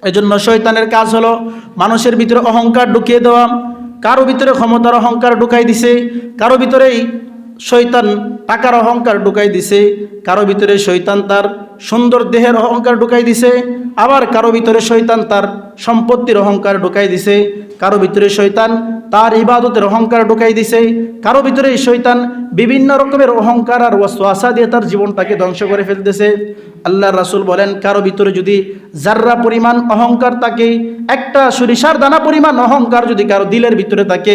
এজন্য শয়তানের কাজ হলো মানুষের ভিতরে অহংকার ঢুকিয়ে দেওয়া। কারো ভিতরে ক্ষমতার অহংকার ঢুকাই দিছে, কারো ভিতরেই শয়তান টাকার অহংকার ঢুকাই দিছে, কারো ভিতরে শয়তান তার সুন্দর দেহের অহংকার ঢুকাই দিছে, আবার কারো ভিতরে শয়তান তার সম্পত্তির অহংকার ঢুকাই দিছে, কারো ভিতরে শয়তান তার ইবাদতের অহংকার ঢুকাই দিছে, কারো ভিতরে শয়তান বিভিন্ন রকমের অহংকার আর ওয়াসওয়াসা দিয়ে তার জীবনটাকে ধ্বংস করে ফেলতেছে। আল্লাহ রাসূল বলেন, কারো ভিতরে যদি জাররা পরিমাণ অহংকার থাকে, একটা সরিষার দানা পরিমাণ অহংকার যদি কারো দিলের ভিতরে থাকে,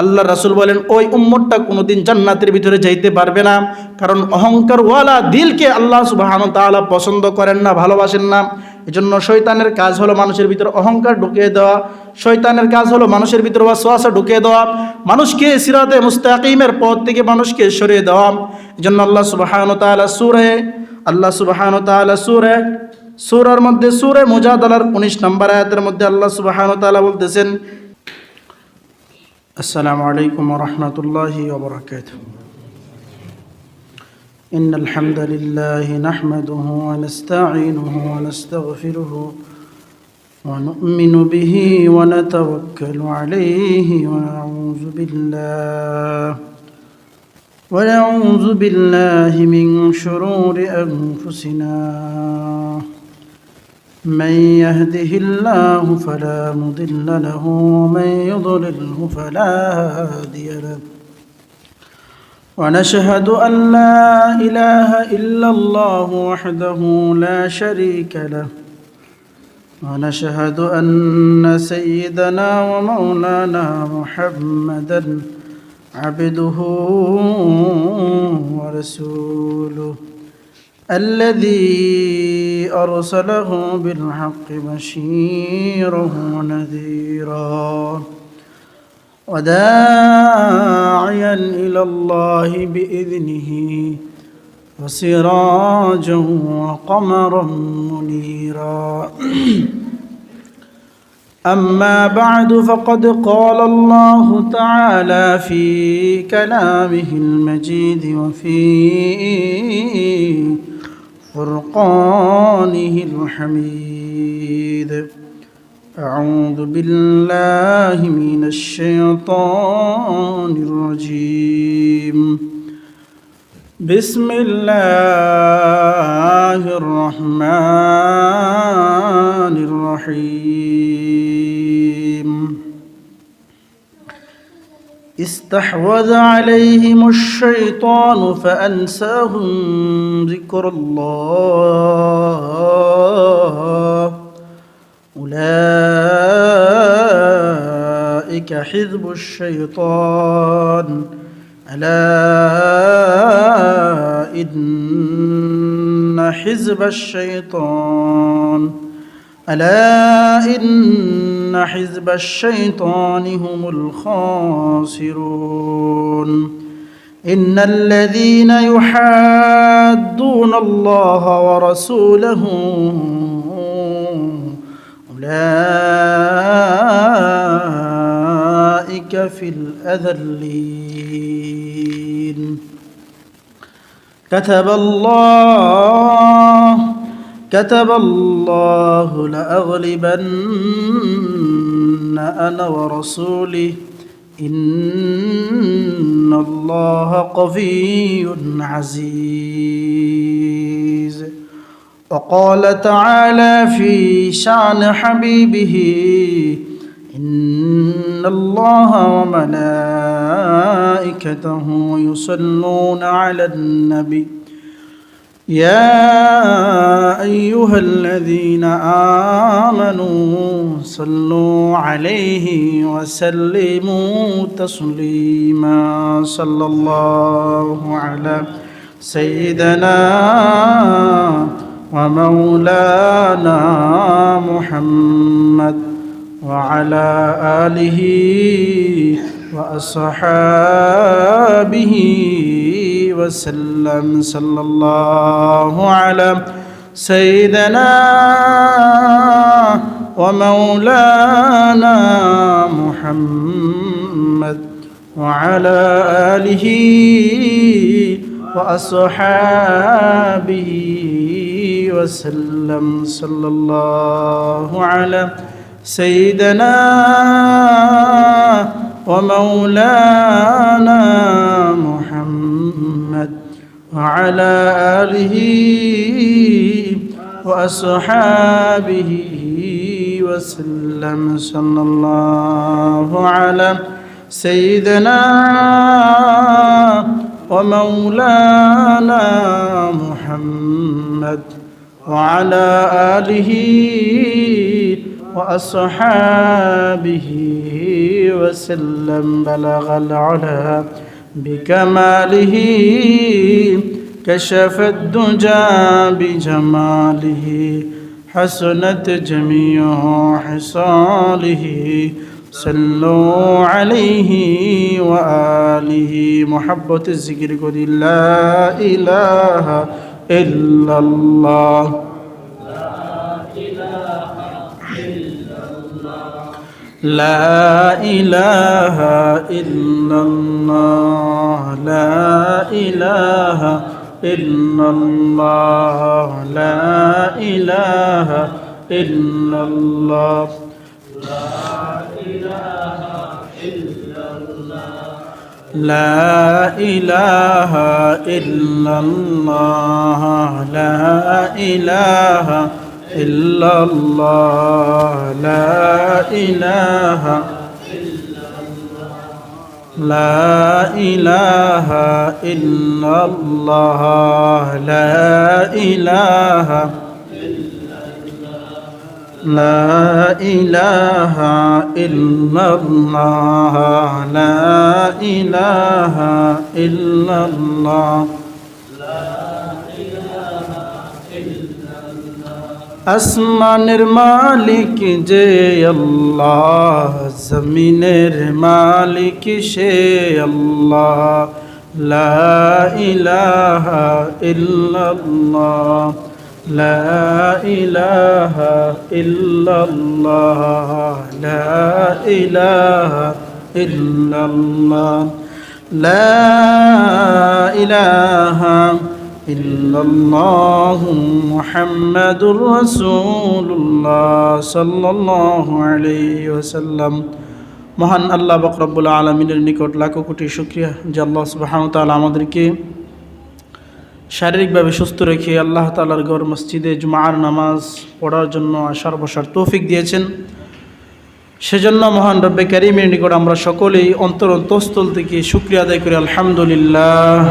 আল্লাহ রাসূল বলেন ওই উম্মতটা কোনোদিন জান্নাতের ভিতরে যাইতে পারবে না। কারণ অহংকারওয়ালা দিলকে আল্লাহ সুবহানাহু ওয়া তাআলা পছন্দ করেন না, ভালোবাসেন না। এজন্য শয়তানের কাজ হলো মানুষের ভিতরে অহংকার ঢুকিয়ে দেওয়া, শয়তানের কাজ হলো মানুষের ভিতরে ওয়াসওয়াসা ঢুকিয়ে দেওয়া, মানুষকে সিরাতে মুস্তাকিমের পথ থেকে মানুষকে সরিয়ে দেওয়া। এজন্য আল্লাহ সুবহানাহু ওয়া তাআলা সূরার মধ্যে সূরা মুজাদালার 19 নম্বর আয়াতের মধ্যে আল্লাহ সুবহানাহু ওয়া তাআলা বলতেছেন, আসসালামু আলাইকুম ওয়া রাহমাতুল্লাহি ওয়া বারাকাতুহু। ইন্নাল হামদালিল্লাহি নাহমাদুহু ওয়া নাস্তাঈনুহু ওয়া নাস্তাগফিরুহু ওয়া নু'মিনু বিহি ওয়া নাতাওয়াক্কালু আলাইহি ওয়া নাউযু বিল্লাহি মিন শুরুরি আনফুসিনা من يهده الله فلا مضل له ومن يضلله فلا هادي له ونشهد أن لا إله إلا الله وحده لا شريك له ونشهد أن سيدنا ومولانا محمدا عبده ورسوله الذي أرسله بالحق بشيرا ونذيرا وداعيا إلى الله بإذنه وسراجا وقمرا منيرا أما بعد فقد قال الله تعالى في كلامه المجيد وفي فرقانه الحميد. أعوذ بالله من الشيطان الرجيم. بسم الله الرحمن الرحيم. استحوذ عليهم الشيطان فأنساهم ذكر الله أولئك حزب الشيطان ألا إن حزب الشيطان هم الخاسرون. إن الذين يحادون الله ورسوله أولئك في الأذلين. كتب الله لأغلبن أنا ورسولي إن الله قوي عزيز. وقال تعالى في شأن حبيبه إن الله وملائكته يصلون على النبي يا أيها الذين آمنوا صلوا عليه وسلموا تسليما. صلى الله على سيدنا ومولانا محمد وعلى آله وأصحابه وسلم. صلى الله على سيدنا ومولانا محمد وعلى آله وأصحابه وسلم صلى الله على سيدنا ومولانا محمد وعلى آله وأصحابه وسلم صلى الله على سيدنا ومولانا محمد وعلى آله وأصحابه وسلم بلغ العلا بكماله كشف الدجى بجماله حسنت جميع حصاله صلوا عليه وآله محبة الذكر قد لا إله إلا الله لا إله إلا الله لا إله إلا الله لا إله إلا الله لا إله إلا الله لا إله إلا الله لا إله لا إله إلا الله لا إله لا إله إلا الله لا إله إلا الله আসমানের মালিক যে আল্লাহ জমিনের মালিক সে আল্লাহ লা ইলাহা ইল্লাল্লাহ লা ইলাহা ইল্লাল্লাহ লা ইলাহা ইল্লাল্লাহ লা ইলাহা ইল্লাল্লাহু মুহাম্মাদুর রাসূলুল্লাহ সাল্লাল্লাহু আলাইহি ওয়াসাল্লাম। মহান আল্লাহ পাক রব্বুল আলামিনের নিকট লাখো কোটি শুকরিয়া যে আল্লাহ সুবহানাহু ওয়া তাআলা আমাদেরকে শারীরিকভাবে সুস্থ রেখে আল্লাহ তাআলার ঘর মসজিদে জুমার নামাজ পড়ার জন্য আসার বসার তৌফিক দিয়েছেন। সেজন্য মহান রব্বে কারীমের নিকট আমরা সকলেই অন্তরস্থল থেকে শুকরিয়া আদায় করি আলহামদুলিল্লাহ।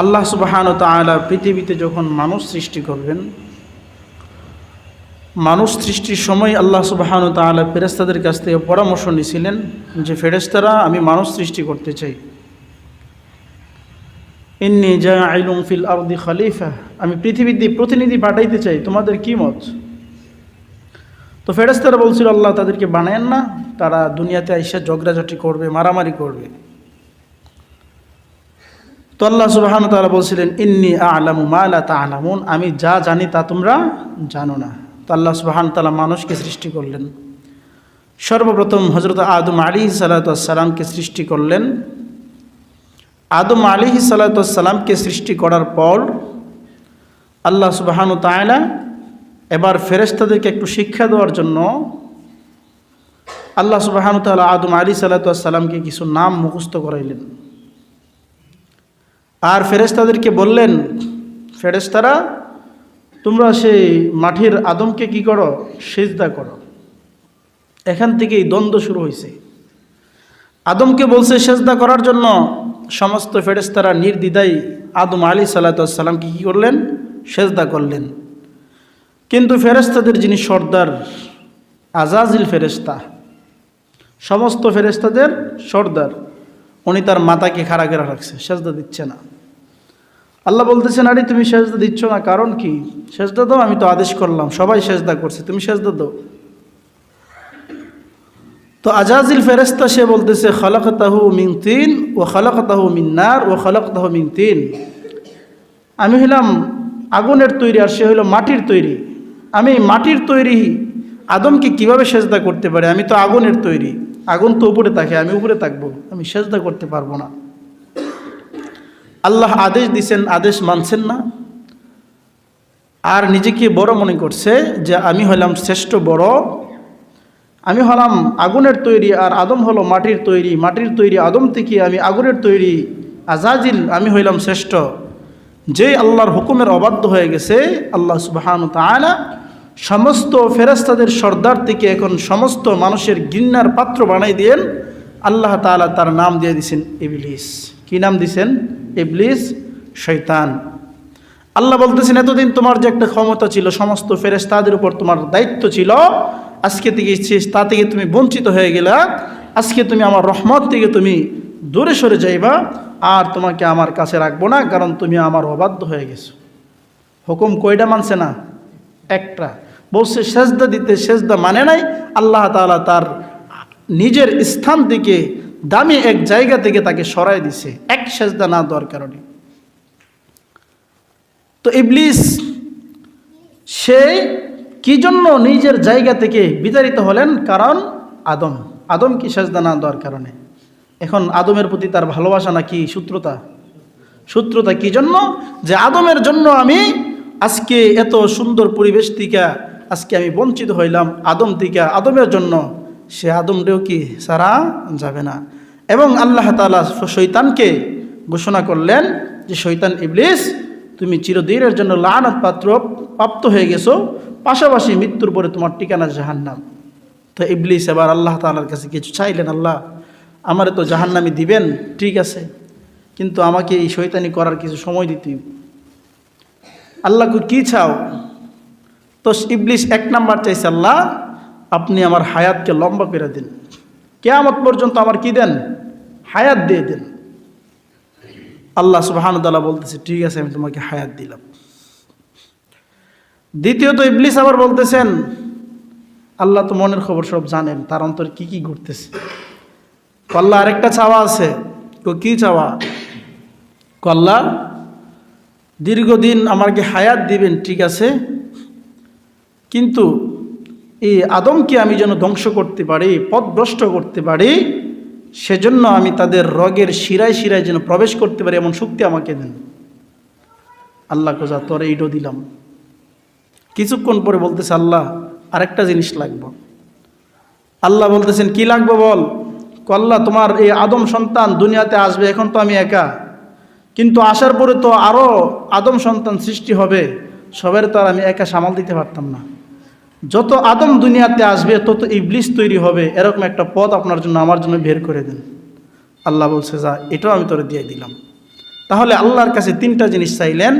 আল্লাহ সুবহানাহু ওয়া তাআলা পৃথিবীতে যখন মানুষ সৃষ্টি করবেন, মানুষ সৃষ্টির সময় আল্লাহ সুবহানাহু ওয়া তাআলা ফেরেশতাদের কাছ থেকে পরামর্শ নিয়েছিলেন যে ফেরেশতারা আমি মানুষ সৃষ্টি করতে চাই, ইন্নী জাঈলুন ফিল আরদি খলিফা, আমি পৃথিবীতে প্রতিনিধি পাঠাইতে চাই, তোমাদের কি মত? তো ফেরেশতারা বলছিল আল্লাহ তাদেরকে বানায়েন না, তারা দুনিয়াতে আইসা ঝগড়াঝাটি করবে, মারামারি করবে। তো আল্লাহ সুবহানাহু ওয়া তাআলা বলছিলেন ইন্নী আ'লামু মা লা তা'লামুন, আমি যা জানি তা তোমরা জানো না। তো আল্লাহ সুবহানাহু ওয়া তাআলা মানুষকে সৃষ্টি করলেন। সর্বপ্রথম হযরত আদম আলাইহিস সালাতু ওয়াস সালামকে সৃষ্টি করলেন। আদম আলাইহিস সালাতু ওয়াস সালামকে সৃষ্টি করার পর আল্লাহ সুবহানাহু ওয়া তাআলা এবার ফেরেশতাদেরকে একটু শিক্ষা দেওয়ার জন্য আল্লাহ সুবহানাহু ওয়া তাআলা আদম আলাইহিস সালাতু ওয়াস সালামকে কিছু নাম মুখস্থ করাইলেন। আর ফেরেশতাদেরকে বললেন, ফেরেশতারা তোমরা সেই মাটির আদমকে কি করো? সিজদা করো। এখান থেকেই দ্বন্দ্ব শুরু হয়েছে। আদমকে বলছে সিজদা করার জন্য, সমস্ত ফেরেশতারা নির্দ্বিধায় আদম আলাইহিস সালাতু ওয়াস সালামকে কি করলেন? সিজদা করলেন। কিন্তু ফেরেশতাদের যিনি সর্দার আজাজিল ফেরেশতা, সমস্ত ফেরেশতাদের সর্দার, উনি তার মাথাকে খাড়া করে রাখছে, সেজদা দিচ্ছে না। আল্লাহ বলতেছেন আরে তুমি সেজদা দিচ্ছ না, কারণ কি? সেজদা দাও, আমি তো আদেশ করলাম, সবাই সেজদা করছে, তুমি সেজদা দাও। তো আজাজিল ফেরেশতা সে বলতেছে খালাকতাহু মিন তিন ওয়া খালাকতাহু মিন নার ওয়া খালাকতাহু মিন তিন, আমি হইলাম আগুনের তৈরি আর সে হইল মাটির তৈরি, আমি মাটির তৈরি আদমকে কিভাবে সেজদা করতে পারি? আমি তো আগুনের তৈরি, আগুন তো উপরে থাকে, আমি উপরে থাকবো, আমি সেজদা করতে পারবো না। আল্লাহ আদেশ দিছেন, আদেশ মানছেন না, আর নিজেকে বড় মনে করছে যে আমি হলাম শ্রেষ্ঠ বড়, আমি হলাম আগুনের তৈরি আর আদম হলো মাটির তৈরি, মাটির তৈরি আদম থেকে আমি আগুনের তৈরি আজাজিল, আমি হইলাম শ্রেষ্ঠ। যে আল্লাহর হুকুমের অবাধ্য হয়ে গেছে, আল্লাহ সুবহানাহু ওয়া তাআলা সমস্ত ফেরেশতাদের সর্দার থেকে এখন সমস্ত মানুষের ঘৃণার পাত্র বানাই দিয়েন। আল্লাহ তাআলা তার নাম দিয়ে দিয়েছেন ইবলিস। কি নাম দিয়েছেন? ইবলিস, শয়তান। আল্লাহ বলতেছেন এতদিন তোমার যে একটা ক্ষমতা ছিল, সমস্ত ফেরেশতাদের উপর তোমার দায়িত্ব ছিল, আজকে থেকে তা থেকে তুমি বঞ্চিত হয়ে গেলা। আজকে তুমি আমার রহমত থেকে তুমি দূরে সরে যাইবা, আর তোমাকে আমার কাছে রাখবো না, কারণ তুমি আমার অবাধ্য হয়ে গেছো। হুকুম কয়টা মানছে না? একটা। বলছে সেজদা দিতে, সেজদা মানে নাই। আল্লাহ তাআলা তার নিজের স্থান থেকে দামি এক জায়গা থেকে তাকে সরাই দিছে এক সেজদা না দেওয়ার কারণে। তো ইবলিস সে কি জন্য নিজের জায়গা থেকে বিতাড়িত হলেন? কারণ আদম কি সেজদা না দেওয়ার কারণে। এখন আদমের প্রতি তার ভালোবাসা নাকি শত্রুতা কি জন্য? যে আদমের জন্য আমি আজকে এত সুন্দর পরিবেশ থেকে আজকে আমি বঞ্চিত হইলাম, আদম থেকে। আদমের জন্য সে আদমরেও কি সারা যাবে না। এবং আল্লাহ তাআলা শয়তানকে ঘোষণা করলেন যে শয়তান ইবলিস, তুমি চিরদিনের জন্য লানত প্রাপ্ত হয়ে গেছো, পাশাপাশি মৃত্যুর পরে তোমার ঠিকানা জাহান্নাম। তো ইবলিস এবার আল্লাহ তাআলার কাছে কিছু চাইলেন, আল্লাহ আমারে তো জাহান্নামে দিবেন, ঠিক আছে, কিন্তু আমাকে এই শয়তানি করার কিছু সময় দিতে। আল্লাহ কি চাও? তো ইবলিস এক নাম্বার চাইছে, আল্লাহ আপনি আমার হায়াতকে লম্বা করে দিন, কিয়ামত পর্যন্ত আমার কি দেন? হায়াত দিয়ে দেন। আল্লাহ সুবহানাহু ওয়া তাআলা বলতেছে ঠিক আছে, আমি তোমাকে হায়াত দিলাম। দ্বিতীয়ত ইবলিস আবার বলতেছেন, আল্লাহ তো মনের খবর সব জানেন, তার অন্তরে কি কি ঘটতেছে। আল্লাহ আরেকটা চাওয়া আছে। কি চাওয়া? আল্লাহ দীর্ঘদিন আমাকে হায়াত দিবেন, ঠিক আছে, কিন্তু এই আদমকে আমি যেন ধ্বংস করতে পারি, পথভ্রষ্ট করতে পারি, সেজন্য আমি তাদের রগের শিরায় শিরায় যেন প্রবেশ করতে পারি, এমন শক্তি আমাকে দেন। আল্লাহ কোজা তোরে এইটো দিলাম। কিছুক্ষণ পরে বলতেছে, আল্লাহ আরেকটা জিনিস লাগবে। আল্লাহ বলতেছেন কি লাগবে বল? আল্লাহ তোমার এই আদম সন্তান দুনিয়াতে আসবে, এখন তো আমি একা, কিন্তু আসার পরে তো আরো আদম সন্তান সৃষ্টি হবে, সবের তো আর আমি একা সামাল দিতে পারতাম না। যত আদম দুনিয়াতে আসবে তত ইবলিস তৈরি হবে, এরকম একটা পথ আপনার জন্য আমার জন্য বের করে দেন। আল্লাহ বলছে যা, এটাও আমি তোরে দিয়ে দিলাম। তাহলে আল্লাহর কাছে তিনটা জিনিস চাইলেন,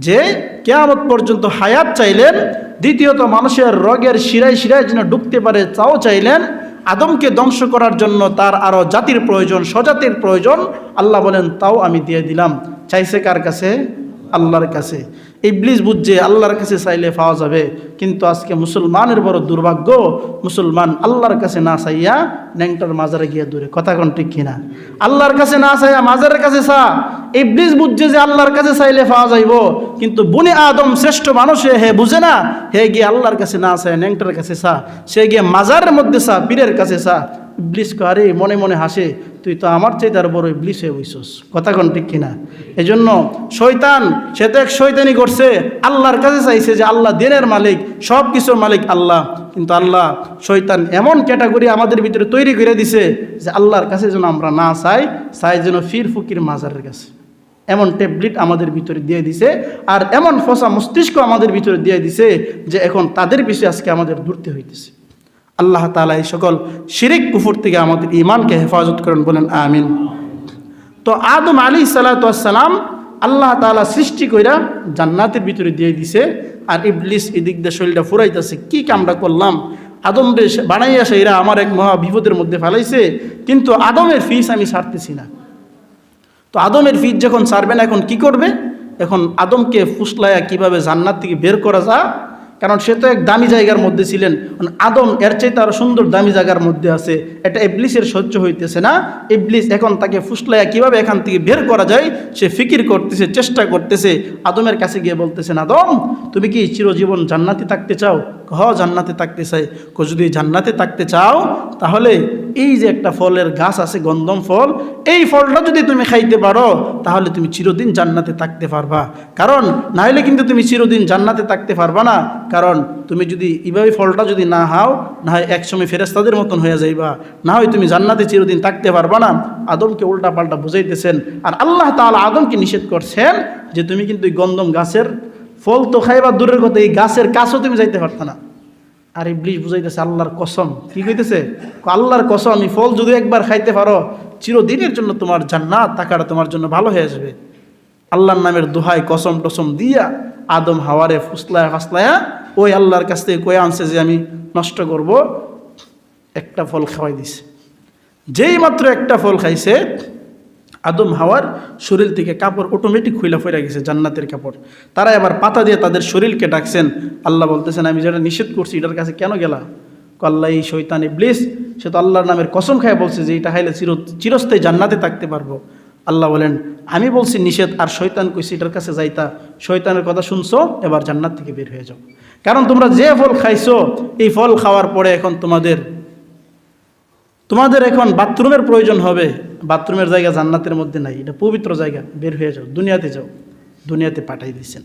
যে কিয়ামত পর্যন্ত হায়াত চাইলেন, দ্বিতীয়ত মানুষের রগের শিরায় শিরায় যেন ঢুকতে পারে তাও চাইলেন, আদমকে ধ্বংস করার জন্য তার আরো জাতির প্রয়োজন, স্বজাতির প্রয়োজন। আল্লাহ বলেন তাও আমি দিয়ে দিলাম। চাইছে কার কাছে? আল্লাহর কাছে। ইবলিস বুঝছে আল্লাহর কাছে চাইলে পাওয়া যাবে, কিন্তু আজকে মুসলমানের বড় দুর্ভাগ্য, মুসলমান আল্লাহর কাছে না চাইয়া ন্যাংটার মাজারে গিয়ে দূরে। কথা কোন ঠিক কিনা? আল্লাহর কাছে না চাইয়া মাজারের কাছে চা। ইবলিস বুঝছে যে আল্লাহর কাছে চাইলে পাওয়া যাইব, কিন্তু বনি আদম শ্রেষ্ঠ মানুষে হে বুঝে না, হে গিয়ে আল্লাহর কাছে না চায় ন্যাংটার কাছে চা, সে গিয়ে মাজারের মধ্যে চা, পীরের কাছে চা। ইবলিস আরে মনে মনে হাসে, তুই তো আমার চাইতে আর বড় ইবলিস হয়ে বইছস। কথা কোন ঠিক কিনা? এজন্য শয়তান, সে তো এক শয়তানি করছে, আল্লাহর কাছে চাইছে যে আল্লাহ দিনের মালিক, সব কিছুর মালিক আল্লাহ, কিন্তু আল্লাহ শয়তান এমন ক্যাটাগরি আমাদের ভিতরে তৈরি করে দিছে যে আল্লাহর কাছে যেন আমরা না চাই যেন ফির ফকির মাজারের কাছে। এমন ট্যাবলেট আমাদের ভিতরে দিয়ে দিছে, আর এমন ফসা মস্তিষ্ক আমাদের ভিতরে দিয়ে দিছে যে এখন তাদের পিছনে আজকে আমাদের দূরতে হইতেছে। আল্লাহ তাআলা এই সকল শিরিক কুফর থেকে আমাদের ঈমানকে হেফাজত করেন, বলেন আমিন। তো আদম আলাইহিস সালাতু ওয়াস সালাম আল্লাহ তাআলা সৃষ্টি কইরা জান্নাতের ভিতরে দিয়ে দিছে, আর ইবলিস এদিক দিয়ে শরীরটা ফুরাইতেছে, কি কামটা করলাম, আদম রে বানাইয়া সেইরা আমার এক মহা বিপদের মধ্যে ফেলাইছে, কিন্তু আদমের ফিস আমি ছাড়তেছি না। তো আদমের ফিস যখন ছাড়বে না, এখন কি করবে? এখন আদমকে ফুসলায়া কিভাবে জান্নাত থেকে বের করা যায়, কারণ সে তো এক দামি জায়গার মধ্যে ছিলেন, আদম এর চাইতে আরো সুন্দর দামি জায়গার মধ্যে আছে, এটা ইবলিসের সহ্য হইতেছে না। ইবলিস এখন তাকে ফুসলায়া কিভাবে এখান থেকে বের করা যায় সে ফিকির করতেছে, চেষ্টা করতেছে। আদমের কাছে গিয়ে বলতেছেন, আদম তুমি কি চিরজীবন জান্নাতি থাকতে চাও? জান্নাতে থাকতে চাই। যদি জান্নাতে থাকতে চাও তাহলে এই যে একটা ফলের গাছ আছে গন্ধম ফল, এই ফলটা যদি তুমি খাইতে পারো তাহলে তুমি চিরদিন জান্নাতে থাকতে পারবা। কারণ না হলে কিন্তু তুমি চিরদিন জান্নাতে থাকতে পারবা না। কারণ তুমি যদি এইভাবে ফলটা যদি না খাও, না হয় একসময় ফেরেশতাদের মতন হয়ে যাইবা, না হয় তুমি জান্নাতে চিরদিন থাকতে পারবা না। আদমকে উল্টা পাল্টা বুঝাইতেছেন। আর আল্লাহ তাআলা আদমকে নিষেধ করছেন যে তুমি কিন্তু এই গন্ধম গাছের ফল তো খাইবা দূরের কথা, এই গাছের কাছেও তুমি যাইতে পারত না। আর ইবলিস বুঝাইতেছে আল্লাহর কসম, কি কইতেছে? আল্লাহর কসম, এই ফল যদি একবার খাইতে পারো চিরদিনের জন্য তোমার জান্নাত থাকাটা তোমার জন্য ভালো হয়ে যাবে। আল্লাহর নামের দোহাই কসম টসম দিয়া আদম হাওয়ারে ফুসলায়া ফাসলায়া ওই আল্লাহর কাছ থেকে কয়ে আনছে যে আমি নষ্ট করব, একটা ফল খাওয়াই দিছে। যেই মাত্র একটা ফল খাইছে আদম হাওয়ার শরীর থেকে কাপড় অটোমেটিক খুইলা ফেরা গেছে, জান্নাতের কাপড়। তারা এবার পাতা দিয়ে তাদের শরীরকে ডাকছেন। আল্লাহ বলতেছেন আমি যেটা নিষেধ করছি এটার কাছে কেন গেলা? আল্লাহ এই শয়তান ইবলিস সে তো আল্লাহর নামের কসম খায় বলছে যে এটা খাইলে চিরস্থায়ী জান্নাতে থাকতে পারবো। আল্লাহ বলেন আমি বলছি নিষেধ, আর শয়তান কইছি এটার কাছে যাইতা। শয়তানের কথা শুনছো, এবার জান্নাত থেকে বের হয়ে যাও। কারণ তোমরা যে ফল খাইছো এই ফল খাওয়ার পরে এখন তোমাদের এখন বাথরুমের প্রয়োজন হবে। বাথরুমের জায়গা জান্নাতের মধ্যে নাই, এটা পবিত্র জায়গা, বের হয়ে যাও, দুনিয়াতে যাও। দুনিয়াতে পাঠাই দিয়েছেন।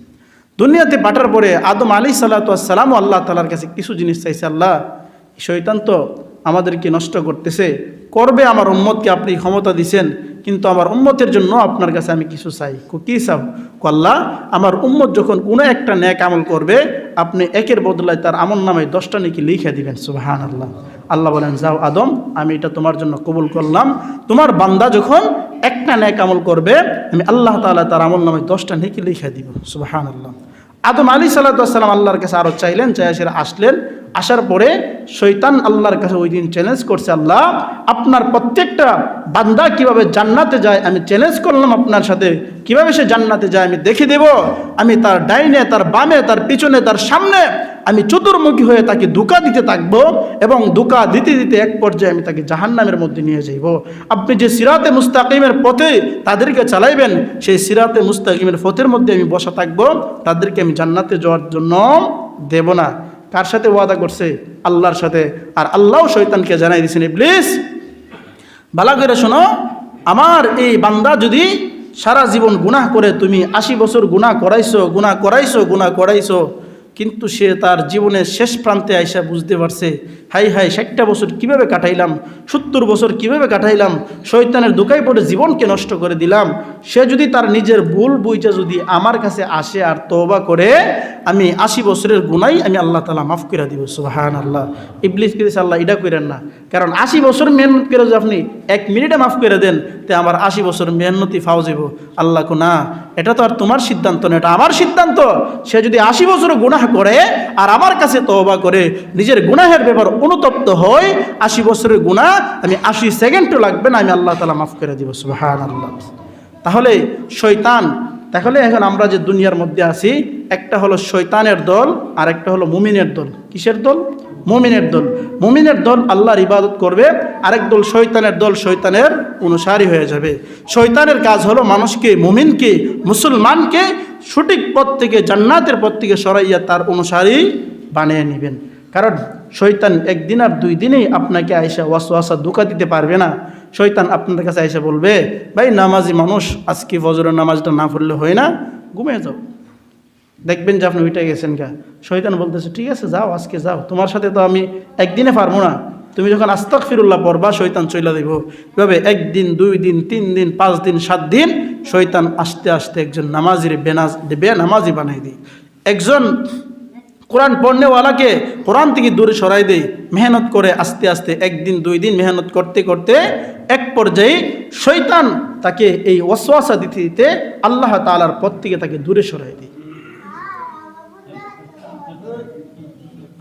দুনিয়াতে পাঠার পরে আদম আলাইহিস সালাতু ওয়াস সালাম আল্লাহ তাআলার কাছে কিছু জিনিস চাইছে। আল্লাহ শয়তান তো আমাদেরকে নষ্ট করতেছে, করবে আমার উম্মতকে আপনি ক্ষমতা দিছেন, কিন্তু আমার উম্মতের জন্য আপনার কাছে আমি কিছু চাই। কি চাও? আল্লাহ আমার উম্মত যখন কোনো একটা নেক আমল করবে আপনি একের বদলায় তার আমল নামায় 10টা নেকি লিখে দিবেন। সুবহানাল্লাহ। আল্লাহ বলেন যাও আদম আমি এটা তোমার জন্য কবুল করলাম। তোমার বান্দা যখন একটা নেক আমল করবে আমি আল্লাহ তাআলা তার আমল নামায় 10টা নেকি লিখে দিব। সুবহানাল্লাহ। আদম আলাইহিস সালাতু ওয়াস সালাম আল্লাহর কাছে আরো চাইলেন, আসলেন। আসার পরে শয়তান আল্লাহর কাছে ওই দিন চ্যালেঞ্জ করছে, আল্লাহ আপনার প্রত্যেকটা বান্দা কিভাবে জান্নাতে যায় আমি চ্যালেঞ্জ করলাম আপনার সাথে, কিভাবে সে জান্নাতে যায় আমি দেখে দেব। আমি তার ডাইনে, তার বামে, তার পিছনে, তার সামনে আমি চতুর্মুখী হয়ে তাকে ধোঁকা দিতে থাকবো, এবং ধোঁকা দিতে দিতে এক পর্যায়ে আমি তাকে জাহান্নামের মধ্যে নিয়ে যাইব। আপনি যে সিরাতে মুস্তাকিমের পথে তাদেরকে চালাইবেন সেই সিরাতে মুস্তাকিমের পথের মধ্যে আমি বসা থাকবো, তাদেরকে আমি জান্নাতে যাওয়ার জন্য দেব না। কার সাথে ওয়াদা করছে? আল্লাহর সাথে। আর আল্লাহও শয়তানকে জানাই দিয়েছেন ইবলিস ভালো করে শোনো, আমার এই বান্দা যদি সারা জীবন গুনাহ করে, তুমি 80 বছর গুনাহ করাইছো, কিন্তু সে তার জীবনের শেষ প্রান্তে আইসা বুঝতে পারছে হাই 60টা বছর কিভাবে কাটাইলাম, 70 বছর কিভাবে কাটাইলাম, শয়তানের ধোঁকায় পড়ে জীবনকে নষ্ট করে দিলাম। সে যদি তার নিজের ভুল বুঝা যদি আমার কাছে আসে আর তওবা করে, আমি 80 বছরের গুনাহ আমি আল্লাহ তাআলা মাফ করে দিব। সুবহানাল্লাহ। ইবলিস কইছে আল্লাহ এটা কইরেন না, কারণ 80 বছর মেহনত করে যদি আপনি 1 মিনিটে মাফ করে দেন তে আমার 80 বছর মেহনতি ফাও যাব। আল্লাহ কো না, এটা তো আর তোমার সিদ্ধান্ত না, এটা আমার সিদ্ধান্ত। সে যদি 80 বছর গুনাহ করে আর আমার কাছে তওবা করে নিজের গুনাহের ব্যাপার অনুতপ্ত হয়, 80 বছরের গুনাহ আমি 80 সেকেন্ডও লাগবে না, আমি আল্লাহ তাআলা মাফ করে দিব। সুবহানাল্লাহ। তাহলে শয়তান, তাহলে এখন আমরা যে দুনিয়ার মধ্যে আছি, একটা হলো শয়তানের দল আর একটা হলো মুমিনের দল। কিসের দল? মুমিনের দল। মুমিনের দল আল্লাহর ইবাদত করবে, আরেক দল শয়তানের দল শয়তানের অনুসারী হয়ে যাবে। শয়তানের কাজ হলো মানুষকে, মুমিনকে, মুসলমানকে সঠিক পথ থেকে, জান্নাতের পথ থেকে সরাইয়া তার অনুসারী বানিয়ে নেবেন। কারণ শয়তান একদিন আর 2 দিনেই আপনাকে আইসা ওয়াসওয়াসা ধোঁকা দিতে পারবে না। শয়তান আপনার কাছে আইসা বলবে ভাই নামাজি মানুষ, আজকে ফজরের নামাজটা না পড়লে হয় না, ঘুমিয়ে যাও। দেখবেন যে আপনি উঠে গেছেন গা। শয়তান বলতেছে ঠিক আছে যাও, আজকে যাও, তোমার সাথে তো আমি একদিনে পারবো না। তুমি যখন আস্তাগফিরুল্লাহ পড়বা শয়তান চইলা দেব। এভাবে 1 দিন, 2 দিন, 3 দিন, 5 দিন, 7 দিন শয়তান আস্তে আস্তে একজন নামাজির বেনামাজি বানাই দেয়। একজন কোরআন পড়নেওয়ালাকে কোরআন থেকে দূরে সরাই দেয়। মেহনত করে আস্তে আস্তে 1 দিন 2 দিন মেহনত করতে করতে এক পর্যায়ে শয়তান তাকে এই ওয়াসওয়াসা দিতে দিতে আল্লাহ তাআলার পথ থেকে তাকে দূরে সরাই দেয়।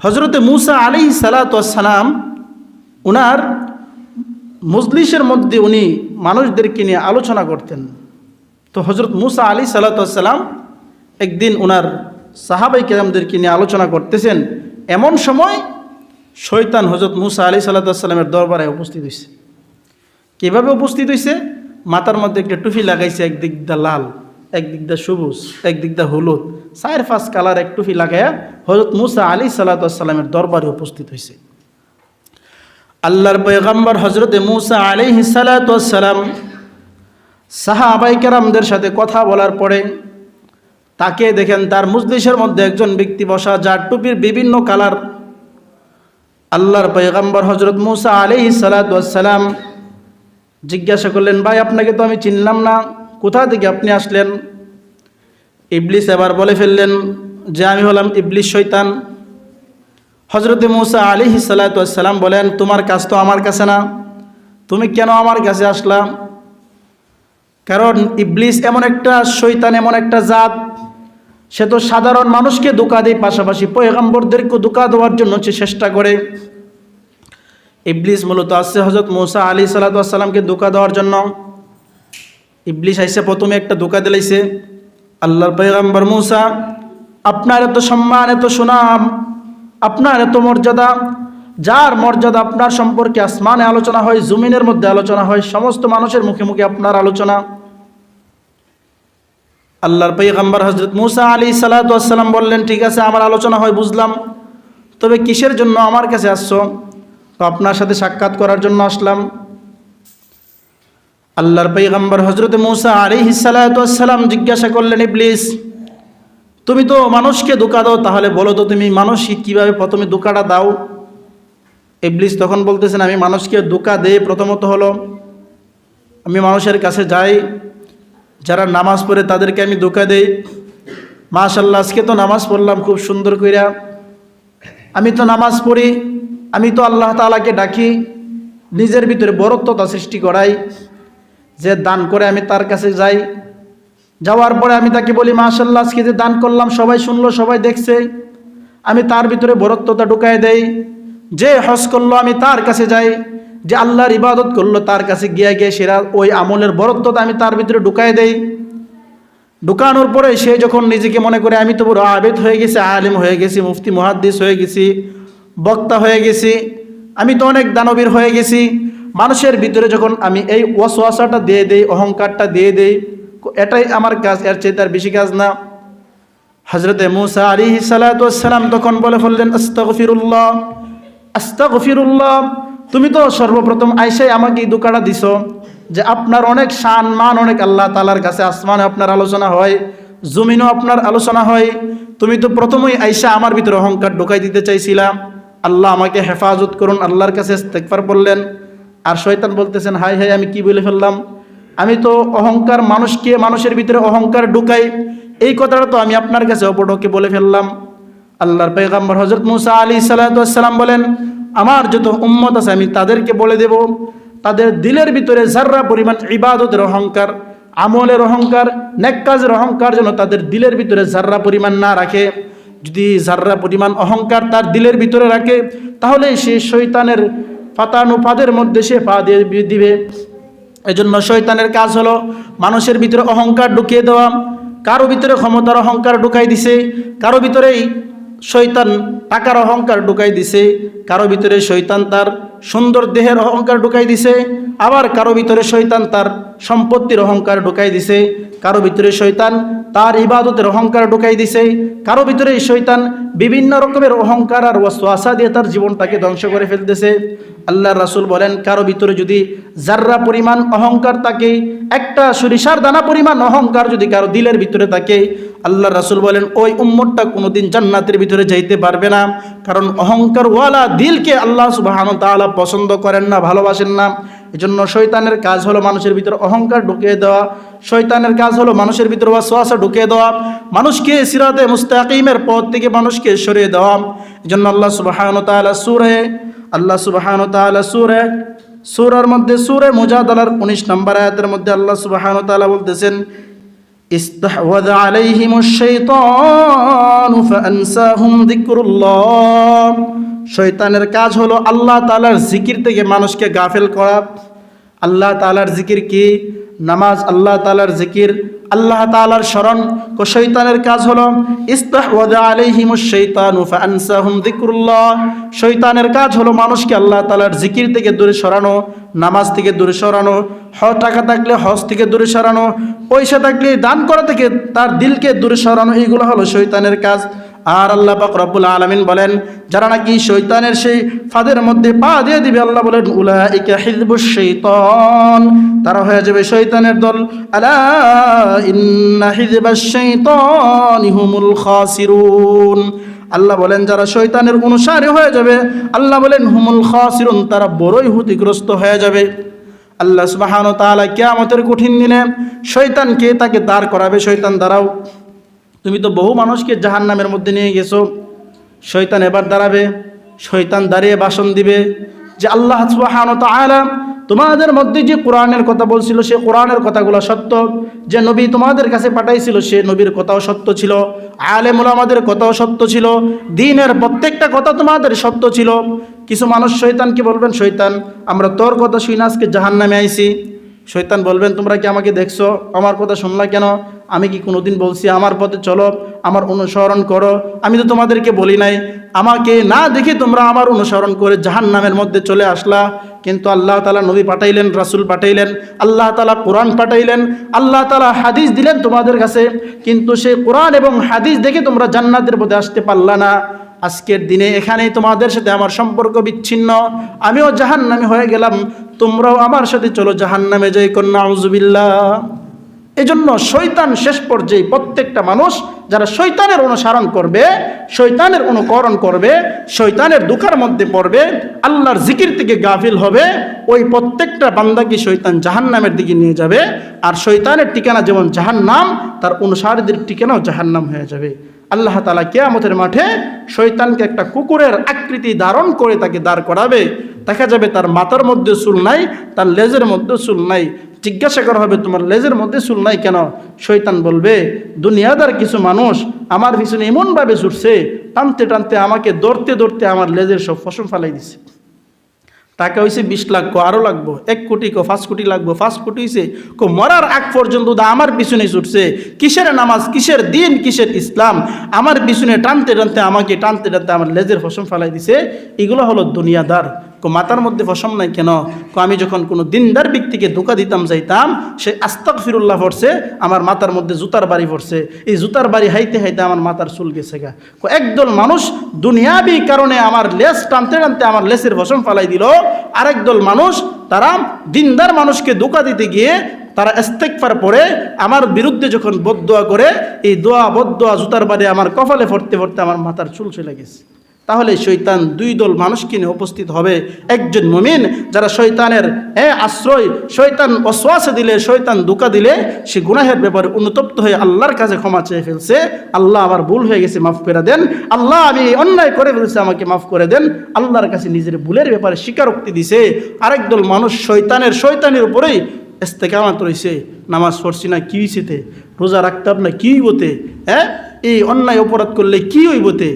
হযরতে মূসা আলাইহিস সালাতু ওয়াস সালাম উনার মজলিসের মধ্যে উনি মানুষদেরকে নিয়ে আলোচনা করতেন। তো হযরত মূসা আলাইহিস সালাতু ওয়াস সালাম একদিন উনার সাহাবায়ে কেরামদেরকে নিয়ে আলোচনা করতেছেন, এমন সময় শয়তান হযরত মূসা আলাইহিস সালাতু ওয়াস সালামের দরবারে উপস্থিত হয়েছে। কিভাবে উপস্থিত হয়েছে? মাথার মধ্যে একটা টুপি লাগাইছে, একদিক দা লাল, একদিক দিয়ে সবুজ, একদিক দিয়ে হলুদ, 4-5 কালার এক টুপি লাগায়া হযরত মুসা আলাইহিস সালামের দরবারে উপস্থিত হয়েছে। আল্লাহর পয়গম্বর হযরতে মুসা আলাইহিস সালাম সাহাবায়ে কেরামদের সাথে কথা বলার পরে তাকে দেখেন তার মজলিসের মধ্যে একজন ব্যক্তি বসা, যার টুপির বিভিন্ন কালার। আল্লাহর পয়গম্বর হযরত মুসা আলাইহিস সালাম জিজ্ঞাসা করলেন, ভাই আপনাকে তো আমি চিনলাম না, কোথা থেকে আপনি আসলেন? ইবলিস এবার বলে ফেললেন যে আমি হলাম ইবলিস, শয়তান। হযরতে মুসা আলাইহিস সালাম বলেন, তোমার কাজ তো আমার কাছে না, তুমি কেন আমার কাছে আসলা? কারণ ইবলিস এমন একটা শয়তান, এমন একটা জাত, সে তো সাধারণ মানুষকে ধোঁকা দেয়, পাশাপাশি পয়গম্বরদেরকে ধোঁকা দেওয়ার জন্য সে চেষ্টা করে। ইবলিস মূলত আসছে হযরত মুসা আলাইহিস সালামকে ধোঁকা দেওয়ার জন্য। ইবলিস আইসে প্রথমে একটা ধোঁকা দিলাইছে, আল্লাহর পয়গম্বর মুসা, আপনার এত সম্মান, এত সুনাম, আপনার এত মর্যাদা, যার মর্যাদা আপনার সম্পর্কে আসমানে আলোচনা হয়, জমিনের মধ্যে আলোচনা হয়, সমস্ত মানুষের মুখে মুখে আপনার আলোচনা। আল্লাহর পয়গম্বর হযরত মুসা আলাইহিস সালাম বললেন, ঠিক আছে আমার আলোচনা হয় বুঝলাম, তবে কিসের জন্য আমার কাছে আসছো? তো আপনার সাথে সাক্ষাৎ করার জন্য আসলাম। আল্লাহর পয়গম্বর হযরত মুসা আলাইহিস সালাম জিজ্ঞাসা করলেন, ইবলিস তুমি তো মানুষকে ধোঁকা দাও, তাহলে বলো তো তুমি মানুষকে কিভাবে প্রথমে ধোঁকাটা দাও? ইবলিস তখন বলতেছেন, আমি মানুষকে ধোঁকা দেই প্রথমত হলো আমি মানুষের কাছে যাই, যারা নামাজ পড়ে তাদেরকে আমি ধোঁকা দেই। মাশাআল্লাহ, আজকে তো নামাজ পড়লাম খুব সুন্দর কইরা, আমি তো নামাজ পড়ি, আমি তো আল্লাহ তাআলাকে ডাকি, নিজের ভিতরে বরত্বতা সৃষ্টি করাই, যে দান করে আমি তার কাছে যাই, যাওয়ার পরে আমি তাকে বলি মাশাআল্লাহ আজকে যে দান করলাম সবাই শুনলো, সবাই দেখছে, আমি তার ভিতরে বরত্বতা ঢুকায় দেই। যে হজ করলো আমি তার কাছে যাই, যে আল্লাহর ইবাদত করলো তার কাছে গিয়ে সেরা ওই আমলের বরত্বতা আমি তার ভিতরে ঢুকায় দেই। ঢুকানোর পরে সে যখন নিজেকে মনে করে আমি তো বড় আবেদ হয়ে গেছি, আলেম হয়ে গেছি, মুফতি মুহাদ্দিস হয়ে গেছি, বক্তা হয়ে গেছি, আমি তো অনেক দানবীর হয়ে গেছি, মানুষের ভিতরে যখন আমি এই ওয়াসওয়াসাটা দিয়ে দেই, অহংকারটা দিয়ে দেই, এটাই আমার কাজ, এর চেয়ে তার বেশি কাজ না। হযরতে মুসা আলাইহিস সালাম তখন বলে ফেললেন, আস্তাগফিরুল্লাহ, আস্তাগফিরুল্লাহ, তুমি তো সর্বপ্রথম আইসাই আমাকে এই ধোঁকাটা দিছো যে আপনার অনেক শান মান অনেক আল্লাহ তাআলার কাছে, আসমানে আপনার আলোচনা হয়, জমিনও আপনার আলোচনা হয়, তুমি তো প্রথমেই আইসা আমার ভিতরে অহংকার ঢোকাই দিতে চাইছিলাম, আল্লাহ আমাকে হেফাজত করুন, আল্লাহর কাছে ইস্তেগফার বললেন। আর শয়তান বলতেছেন, হাই হাই আমি কি বলে ফেললাম, আমি তো অহংকার, মানুষের ভিতরে অহংকার ঢুকাই, এই কথাটা তো আমি আপনার কাছে অপটকে বলে ফেললাম। আল্লাহর পয়গম্বর হযরত মুসা আলাইহিস সালাম বলেন, আমার যত উম্মত আছে আমি তাদেরকে বলে দেব, তাদের দিলের ভিতরে যাররা পরিমাণ ইবাদতের অহংকার, আমলের অহংকার, নেক কাজের অহংকার যেন তাদের দিলের ভিতরে যাররা পরিমাণ না রাখে। যদি যাররা পরিমাণ অহংকার তার দিলের ভিতরে রাখে, তাহলে সে শয়তানের ফাতানুফাদের মধ্যে সে পা দিয়ে দিবে। এজন্য শয়তানের কাজ হলো মানুষের ভিতরে অহংকার ঢুকিয়ে দেওয়া। কারো ভিতরে ক্ষমতার অহংকার ঢুকাই দিছে, কারো ভিতরেই শয়তান টাকার অহংকার ঢুকাই দিছে, কারো ভিতরে শয়তান তার সুন্দর দেহের অহংকার ঢুকাই দিছে, আবার কারো ভিতরে শয়তান তার সম্পত্তির অহংকার ঢুকাই দিছে, কারো ভিতরে শয়তান তার ইবাদতের অহংকার ঢুকাই দিছে, কারো ভিতরে শয়তান বিভিন্ন রকমের অহংকার আর ওয়াসওয়াসা দিয়ে তার জীবনটাকে ধ্বংস করে ফেলতেছে। আল্লাহর রাসূল বলেন, কারো ভিতরে যদি যাররা পরিমাণ অহংকার থাকে, একটা সরিষার দানা পরিমাণ অহংকার যদি কারো দিলের ভিতরে থাকে, আল্লাহর রাসূল বলেন ওই উম্মতটা কোনোদিন জান্নাতের ভিতরে যাইতে পারবে না। কারণ অহংকার ওয়ালা দিলকে আল্লাহ সুবহানাহু ওয়া তাআলা পছন্দ করেন না, ভালোবাসেন না। এজন্য শয়তানের কাজ হলো মানুষের ভিতরে অহংকার ঢুকিয়ে দেওয়া, শয়তানের কাজ হলো মানুষের ভিতরে ওয়াসওয়াসা ঢুকিয়ে দেওয়া, মানুষকে সিরাতে মুস্তাকিমের পথ থেকে মানুষকে সরিয়ে দেওয়া। এজন্য আল্লাহ সুবহানাহু ওয়া তাআলা সূরার মধ্যে সূরা মুজাদালার 19 নম্বর আয়াতের মধ্যে আল্লাহ সুবহানাহু ওয়া তাআলা বলতেছেন, ইস্তাহওয়াযা আলাইহিমুশ শাইতানু ফাআনসাহুম যিকরুল্লাহ। শয়তানের কাজ হলো আল্লাহ তাআলার জিকির থেকে মানুষকে গাফেল করা। আল্লাহ তাআলার জিকির কি? নামাজ, আল্লাহ তাআলার জিকির, আল্লাহ তাআলার স্মরণ। শয়তানের কাজ হলো ইস্তাহওয়াযা আলাইহিমুশ শাইতানু ফাআনসাহুম যিকরুল্লাহ। শয়তানের কাজ হলো মানুষকে আল্লাহ তাআলার জিকির থেকে দূরে সরানো, নামাজ থেকে দূরে সরানো, টাকা থাকলে হজ থেকে দূরে সরানো, পয়সা থাকলে দান করা থেকে তার দিলকে দূরে সরানো। এইগুলো হলো শয়তানের কাজ। আর আল্লাহ পাক রব্বুল আলামিন বলেন, যারা নাকি শয়তানের সেই ফাঁদের মধ্যে পা দিয়ে দিবে, আল্লাহ বলেন উলাইকা হিজবুশ শাইতান, তারা হয়ে যাবে শয়তানের দল। আলা ইন্না হিজবাশ শাইতানি হুমুল খাসিরুন। আল্লাহ বলেন যারা শয়তানের অনুসারী হয়ে যাবে, আল্লাহ বলেন হুমুল খাসিরুন, তারা বড়ই ক্ষতিগ্রস্ত হয়ে যাবে। আল্লাহ সুবহানাহু ওয়া তাআলা কিয়ামতের কঠিন দিনে শয়তানকে তাকে দাঁড় করাবে। শয়তান দাঁড়াও, তুমি তো বহু মানুষকে জাহান্নামের মধ্যে নিয়ে গেছো। শয়তান এবার দাঁড়াবে, শয়তান দাঁড়িয়ে ভাষণ দিবে যে আল্লাহ সুবহানাহু ওয়া তাআলা তোমাদের মধ্যে যে কোরআনের কথা বলছিল সে কোরআনের কথাগুলো সত্য, যে নবী তোমাদের কাছে পাঠাইছিল সে নবীর কথাও সত্য ছিল, আলেম উলামাদের কথাও সত্য ছিল, দ্বীনের প্রত্যেকটা কথা তোমাদের সত্য ছিল। কিছু মানুষ শয়তানকে বলবেন, শয়তান আমরা তোর কথা শুনে আজকে জাহান্নামে আইছি। শয়তান বলবেন, তোমরা কি আমাকে দেখছো? আমার কথা শুনলা কেন? আমি কি কোনোদিন বলছি আমার পথে চলো, আমার অনুসরণ করো? আমি তো তোমাদেরকে বলি নাই। আমাকে না দেখে তোমরা আমার অনুসরণ করে জাহান্নামের মধ্যে চলে আসলা। কিন্তু আল্লাহ তাআলা নবী পাঠাইলেন, রাসূল পাঠাইলেন, আল্লাহ তাআলা কোরআন পাঠাইলেন, আল্লাহ তাআলা হাদিস দিলেন তোমাদের কাছে, কিন্তু সেই কোরআন এবং হাদিস দেখে তোমরা জান্নাতের পথে আসতে পারলা না। আজকের দিনে এখানেই তোমাদের সাথে আমার সম্পর্ক বিচ্ছিন্ন, আমিও জাহান্নামী হয়ে গেলাম, তোমরাও আমার সাথে চলো জাহান্নামে যাই, কন্যা আউযুবিল্লাহ। এজন্য শয়তান শেষ পর্যায়ে প্রত্যেকটা মানুষ যারা শয়তানের অনুসরণ করবে, শয়তানের অনুকরণ করবে, শয়তানের দুঃখের মধ্যে পড়বে, আল্লাহর জিকির থেকে গাফিল হবে, ওই প্রত্যেকটা বান্দাকে শয়তান জাহান্নামের দিকে নিয়ে যাবে। আর শয়তানের ঠিকানা যেমন জাহান্নাম, তার অনুসারীদের ঠিকানাও জাহান্নাম হয়ে যাবে। আল্লাহ তাআলা কিয়ামতের মাঠে শয়তানকে একটা কুকুরের আকৃতি ধারণ করে তাকে দাঁড় করাবে। দেখা যাবে তার মাথার মধ্যে চুল নাই, তার লেজের মধ্যে চুল নাই। জিজ্ঞাসা করা হবে, তোমার লেজের মধ্যে চুল নাই কেন? শয়তান বলবে, দুনিয়াদার কিছু মানুষ আমার পিছনে এমনভাবে ছুটছে, টানতে টানতে আমাকে ধরতে ধরতে আমার লেজের সব ফসম ফালাই দিছে। টাকা হয়েছে 20 লাখ, আরও লাগবো 1 কোটি, 5 কোটি লাগবো, 5 কোটি হয়েছে, মরার আগ পর্যন্ত আমার পিছনে ছুটছে। কিসের নামাজ, কিসের দিন, কিসের ইসলাম, আমার পিছনে টানতে টানতে আমাকে টানতে টানতে আমার লেজের ফসম ফালাই দিছে। এগুলো হলো দুনিয়াদার। মাথার মধ্যে ফসম নাই কেন? আমি যখন কোনো দিনদার ব্যক্তিকে ধোঁকা দিতাম যাইতাম, সে আস্তাগফিরুল্লাহ পড়ছে, আমার মাথার মধ্যে জুতার বাড়ি পড়ছে, এই জুতার বাড়ি হাইতে হাইতে আমার মাথার চুল গেছে গা। একদল মানুষ দুনিয়াবি কারণে আমার লেজ টানতে টানতে আমার লেজের ফসম ফালাই দিল, আরেক দল মানুষ তারা দিনদার মানুষকে ধোঁকা দিতে গিয়ে তারা ইস্তেগফার পড়ে আমার বিরুদ্ধে যখন বদদোয়া করে, এই দোয়া বদদোয়া জুতার বাড়ি আমার কপালে পড়তে পড়তে আমার মাথার চুল চলে গেছে। তাহলে শয়তান দুই দল মানুষকে নিয়ে উপস্থিত হবে। একজন মুমিন যারা শয়তানের আশ্রয়, শয়তান ওয়াসওয়াসা দিলে, শয়তান ধোঁকা দিলে, সে গুনাহের ব্যাপারে অনুতপ্ত হয়ে আল্লাহর কাছে ক্ষমা চেয়ে ফেলছে, আল্লাহ আমার ভুল হয়ে গেছে, মাফ করে দেন, আল্লাহ আমি অন্যায় করে ফেলছি, আমাকে মাফ করে দেন, আল্লাহর কাছে নিজের ভুলের ব্যাপারে স্বীকারোক্তি দিছে। আরেক দল মানুষ শয়তানের উপরেই ইস্তেকামত রইছে, নামাজ পড়ছি না কি হইছেতে, রোজা রাখতাম না কি হইবতে, এই অন্যায় অপরাধ করলে কি হইবতে।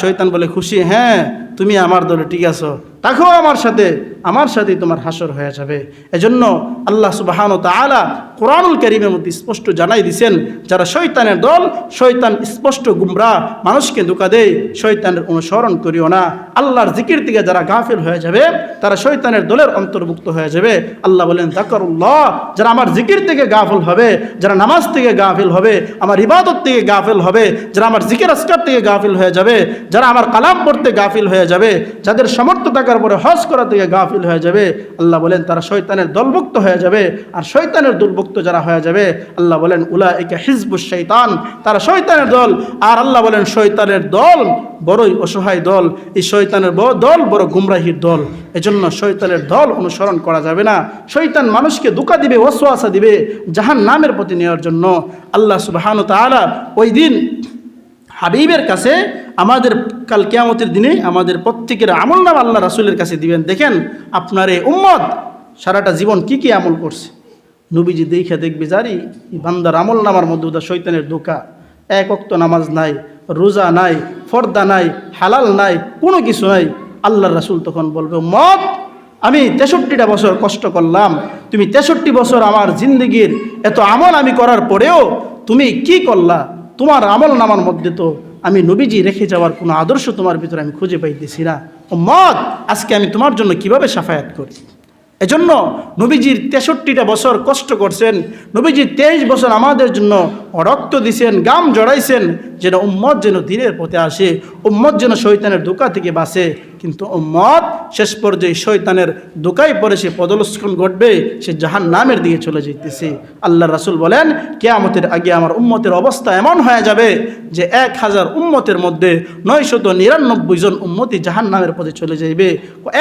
শয়তান বলে, খুশি, হ্যাঁ তুমি আমার দলে ঠিক আছো, তাকো আমার সাথে তোমার হাসর হয়ে যাবে। এজন্য আল্লাহ সুবহানাহু ওয়া তাআলা কোরআনুল কারীমের মধ্যে স্পষ্ট জানাই দিয়েছেন, যারা শয়তানের দল, শয়তান স্পষ্ট গুমরাহ, মানুষকে ধোঁকা দেয়, শয়তানের অনুসরণ করিও না। আল্লাহর জিকির থেকে যারা গাফিল হয়ে যাবে, তারা শয়তানের দলের অন্তর্ভুক্ত হয়ে যাবে। আল্লাহ বলেন, যাকারুল্লাহ, যারা আমার জিকির থেকে গাফিল হবে, যারা নামাজ থেকে গাফিল হবে, আমার ইবাদত থেকে গাফিল হবে, যারা আমার জিকির আসকার থেকে গাফিল হয়ে যাবে, যারা আমার কালাম পড়তে গাফিল হয়ে যাবে, যাদের সামর্থ্য থাকার পরে হজ করা থেকে গাফিল হয়ে যাবে, আল্লাহ বলেন তারা শয়তানের দলভুক্ত হয়ে যাবে। আর শয়তানের দলভুক্ত যারা হয়ে যাবে, আল্লাহ বলেন উলাইকা হিজবুশ শাইতান, তারা শয়তানের দল। আর আল্লাহ বলেন শয়তানের দল বড়ই অসহায় দল, এই শয়তানের দল বড় গুমরাহির দল। এজন্য শয়তানের দল অনুসরণ করা যাবে না। শয়তান মানুষকে ধোঁকা দিবে, ওয়াসওয়াসা দিবে জাহান্নামের পথে নেওয়ার জন্য। আল্লাহ সুবহানাহু ওয়া তাআলা ওই দিন হাবিবের কাছে, আমাদের কাল কিয়ামতের দিনে আমাদের প্রত্যেকের আমলনামা আল্লাহ রাসূলের কাছে দিবেন। দেখেন আপনার এই উম্মত সারাটা জীবন কি কি আমল করছে, নবীজি দেখে দেখবে জারি এই বান্দার আমলনামার মধ্যে ওটা শয়তানের ধোঁকা। 1 ওয়াক্ত নামাজ নাই, রোজা নাই, পর্দা নাই, হালাল নাই, কোনো কিছু নাই। আল্লাহর রাসূল তখন বলবে, উম্মত আমি 63টা বছর কষ্ট করলাম, তুমি 63 বছর আমার জিন্দগির এত আমল আমি করার পরেও তুমি কি করলা? তোমার আমল নামার মধ্যে তো আমি নবীজি রেখে যাওয়ার কোনো আদর্শ তোমার ভিতরে আমি খুঁজে পাইতেছি না। উম্মত, আজকে আমি তোমার জন্য কিভাবে সাফায়াত করি? এজন্য নবীজির 63টা বছর কষ্ট করছেন, নবীজি 23 বছর আমাদের জন্য রক্ত দিছেন, গাম জড়াইছেন, যেন উম্মত যেন দিনের পথে আসে, উম্মত যেন শয়তানের ধোঁকা থেকে বাঁচে। কিন্তু উম্মত শেষ পর্যায়ে শয়তানের ধোঁকায় পড়ে সে পদস্খলন ঘটবে, সে জাহান্নামের দিকে চলে যেতেছে। আল্লাহ রাসূল বলেন, কিয়ামতের আগে আমার উম্মতের অবস্থা এমন হয়ে যাবে যে 1000 উম্মতের মধ্যে 999 জন উম্মতি জাহান্নামের পথে চলে যাইবে,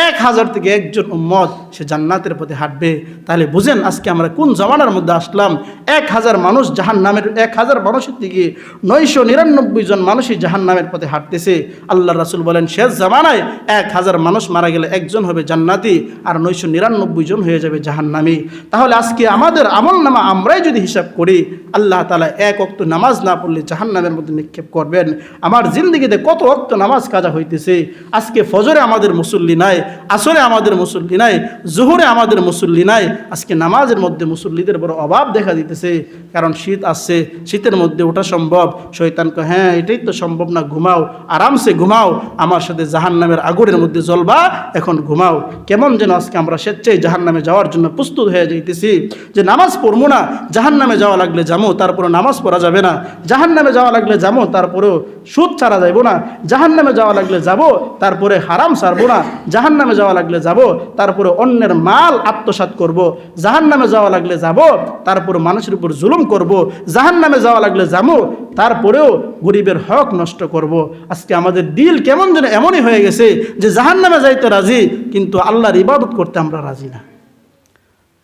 1000 থেকে একজন উম্মত সে জান্নাতের পথে হাঁটবে। তাহলে বুঝেন আজকে আমরা কোন জামানার মধ্যে আসলাম। 1000 মানুষ জাহান্নামের, 1000 মানুষের থেকে 999 জন মানুষই জাহান্নামের পথে হাঁটতেছে। আল্লাহ রাসূল বলেন, শেষ জামানায় 1000 মানুষ মারা গেলে একজন হবে জান্নাতি আর 999 জন হয়ে যাবে জাহান্নামী। তাহলে আজকে আমাদের আমল নামা আমরাই যদি হিসাব করি, আল্লাহ তাআলা এক ওয়াক্ত নামাজ না পড়লে জাহান্নামের মধ্যে নিক্ষেপ করবেন। আমার জিন্দগিতে কত ওয়াক্ত নামাজ কাজা হইতেছে, আজকে ফজরে আমাদের মুসল্লি নাই, আসরে আমাদের মুসল্লি নাই, জোহরে আমাদের মুসল্লি নাই। আজকে নামাজের মধ্যে মুসল্লিদের বড় অভাব দেখা দিতেছে। কারণ শীত আসছে, শীতের মধ্যে ওঠা সম্ভব? শয়তানকে হ্যাঁ এটাই তো সম্ভব না, ঘুমাও, আরামসে ঘুমাও, আমার সাথে জাহান্নামের আগুনের মধ্যে জ্বলবা, এখন ঘুমাও। কেমন যেন আজকে আমরা স্বেচ্ছায় জাহান্নামে যাওয়ার জন্য প্রস্তুত হয়ে যাইতেছি, যে নামাজ পড়বো না, জাহান্নামে যাওয়া লাগলে যাবো, তারপরে নামাজ পড়া যাবে না, জাহান্নামে যাওয়া লাগলে যাবো, তারপরেও সুদ ছাড়া যাইব না, জাহান্নামে যাওয়া লাগলে যাব, তারপরে হারাম ছাড়বো না, জাহান্নামে যাওয়া লাগলে যাব, তারপরে অন্যের মাল আত্মসাৎ করব, জাহান্নামে যাওয়া লাগলে যাব, তারপরে মানুষের উপর জুলুম করব, জাহান্নামে যাওয়া লাগলে যাবো, তারপরেও গরিবের হক নষ্ট করব। আজকে আমাদের দিল কেমন যেন এমনই হয়ে গেছে যে জাহান্নামে যাইতে রাজি, কিন্তু আল্লাহর ইবাদত করতে আমরা রাজি না।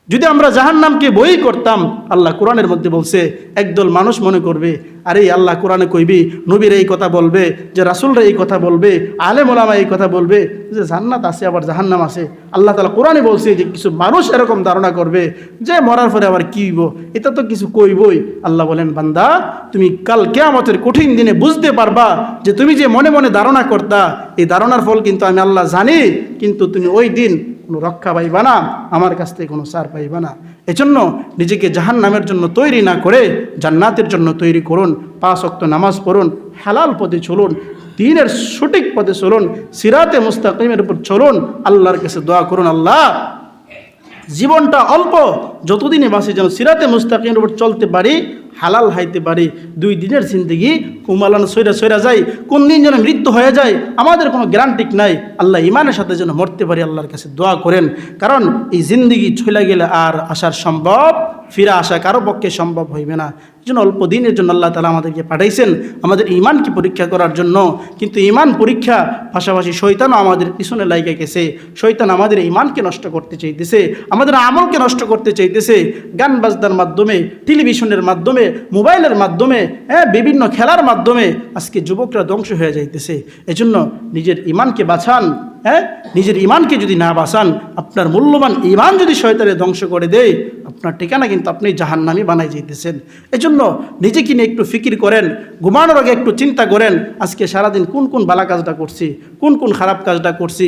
যদি আমরা জাহান্নামকে বই করতাম, আল্লাহ কোরআনের মধ্যে বলছে, একদল মানুষ মনে করবে আরে আল্লাহ কোরআনে কইবি, নবীর এই কথা বলবে, যে রাসূলরা এই কথা বলবে, আলেম ওলামা এই কথা বলবে যে জান্নাত আছে আবার জাহান্নাম আছে। আল্লাহ তাআলা কোরআনে বলছে যে কিছু মানুষ এরকম ধারণা করবে যে মরার পরে আবার কি হইব, এটা তো কিছু কইবই। আল্লাহ বলেন, বান্দা তুমি কাল কিয়ামতের কঠিন দিনে বুঝতে পারবা যে তুমি যে মনে মনে ধারণা করতা, এই ধারণার ফল কিন্তু আমি আল্লাহ জানি, কিন্তু তুমি ওই দিন কোনো রক্ষা পাইবা না, আমার কাছ থেকে কোনো সার পাইবা না। এজন্য নিজেকে জাহান্নামের জন্য তৈরি না করে জান্নাতের জন্য তৈরি করুন। 5 ওয়াক্ত নামাজ পড়ুন, হালাল পথে চলুন, দ্বীনের সঠিক পথে চলুন, সিরাতে মুস্তাকিমের উপর চলুন। আল্লাহর কাছে দোয়া করুন, আল্লাহ জীবনটা অল্প, যতদিনে বাঁচি যেন সিরাতে মুস্তাকিমের উপর চলতে পারি, হালাল হাইতে পারি। 2 দিনের জিন্দগি কুমালান সইরা যায়, কোন দিন যেন মৃত্যু হয়ে যায় আমাদের কোনো গ্যারান্টি নাই। আল্লাহ ইমানের সাথে যেন মরতে পারি, আল্লাহর কাছে দোয়া করেন। কারণ এই জিন্দগি চলে গেলে আর আসার সম্ভব, ফিরে আসা কারো পক্ষে সম্ভব হইবে না। এই জন্য অল্প দিনের জন্য আল্লাহ তাআলা আমাদেরকে পাঠাইছেন আমাদের ইমানকে পরীক্ষা করার জন্য। কিন্তু ইমান পরীক্ষা পাশাপাশি শয়তানও আমাদের পিছনে লাইগা গেছে। শয়তান আমাদের ইমানকে নষ্ট করতে চাইতেছে, আমাদের আমলকে নষ্ট করতে চাইতেছে। গান বাজনার মাধ্যমে, টেলিভিশনের মাধ্যমে, মোবাইলের মাধ্যমে, বিভিন্ন খেলার মাধ্যমে আজকে যুবকরা ধ্বংস হয়ে যাইতেছে। এজন্য নিজের ইমানকে বাঁচান। নিজের ইমানকে যদি না বাঁচান, আপনার মূল্যবান ইমান যদি শয়তানে ধ্বংস করে দেয়, আপনার ঠিকানা কিন্তু আপনি জাহান্নামী বানাই যাইতেছেন। এজন্য নিজেকে নিয়ে একটু ফিকির করেন, ঘুমানোর আগে একটু চিন্তা করেন, আজকে সারাদিন কোন কোন ভালো কাজটা করছি, কোন কোন খারাপ কাজটা করছি,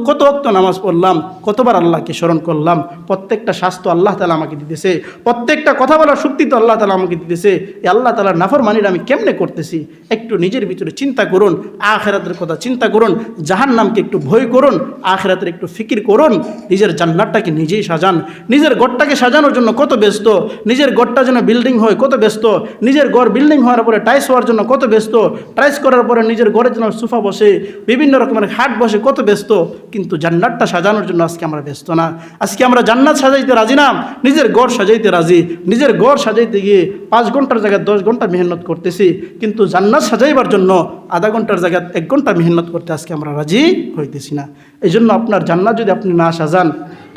কত ওয়াক্ত নামাজ পড়লাম, কতবার আল্লাহকে স্মরণ করলাম। প্রত্যেকটা স্বাস্থ্য আল্লাহ তাআলা আমাকে দিতেছে, প্রত্যেকটা কথা বলার শক্তি তো আল্লাহ তাআলা আমাকে দিতেছে। এই আল্লাহ তাআলার নাফরমানির আমি কেমনে করতেছি, একটু নিজের ভিতরে চিন্তা করুন, আখিরাতের কথা চিন্তা করুন, জাহান্নামকে একটু ভয় করুন, আখিরাতের একটু ফিকির করুন। নিজের জান্নাতটাকে নিজেই সাজান। নিজের ঘরটাকে সাজানোর জন্য কত ব্যস্ত, নিজের ঘরটা যেন বিল্ডিং হয় কত ব্যস্ত, নিজের ঘর বিল্ডিং হওয়ার পরে টাইলস হওয়ার জন্য কত ব্যস্ত, টাইলস করার পরে নিজের ঘরে যেন সোফা বসে, বিভিন্ন রকমের খাট বসে কত ব্যস্ত। কিন্তু জান্নাতটা সাজানোর জন্য আজকে আমরা ব্যস্ত না। আজকে আমরা জান্নাত সাজাইতে রাজি না, নিজের ঘর সাজাইতে রাজি। নিজের ঘর সাজাইতে গিয়ে 5 ঘন্টার জায়গায় 10 ঘন্টা মেহনত করতেছি, কিন্তু জান্নাত সাজাইবার জন্য আধা ঘন্টার জায়গায় 1 ঘন্টা মেহনত করতে আজকে আমরা রাজি হইতেছি না। এই জন্য আপনার জান্নাত যদি আপনি না সাজান,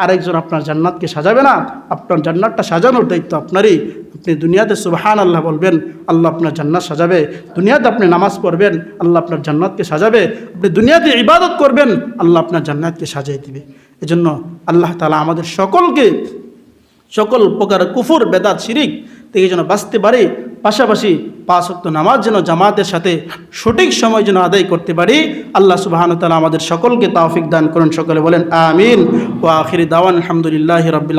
আরেকজন আপনার জান্নাতকে সাজাবে না। আপনার জান্নাতটা সাজানোর দায়িত্ব আপনারই। আপনি দুনিয়াতে সুবহানাল্লাহ বলবেন, আল্লাহ আপনার জান্নাত সাজাবে। দুনিয়াতে আপনি নামাজ পড়বেন, আল্লাহ আপনার জান্নাতকে সাজাবে। আপনি দুনিয়াতে ইবাদত করবেন, আল্লাহ আপনার জান্নাতকে সাজাই দিবে। এজন্য আল্লাহ তাআলা আমাদের সকলকে সকল প্রকার কুফর, বেদাত, শিরিক থেকে যেন বাঁচতে পারে, পাশাপাশি 5 ওয়াক্ত নামাজ যেন জামাতের সাথে সঠিক সময় যেন আদায় করতে পারি। আল্লাহ সুবহানাহু ওয়া তাআলা আমাদের সকলকে তৌফিক দান করুন। সকলে বলেন আমিন। ওয়া আখিরি দাওয়ান আলহামদুলিল্লাহি রাব্বিল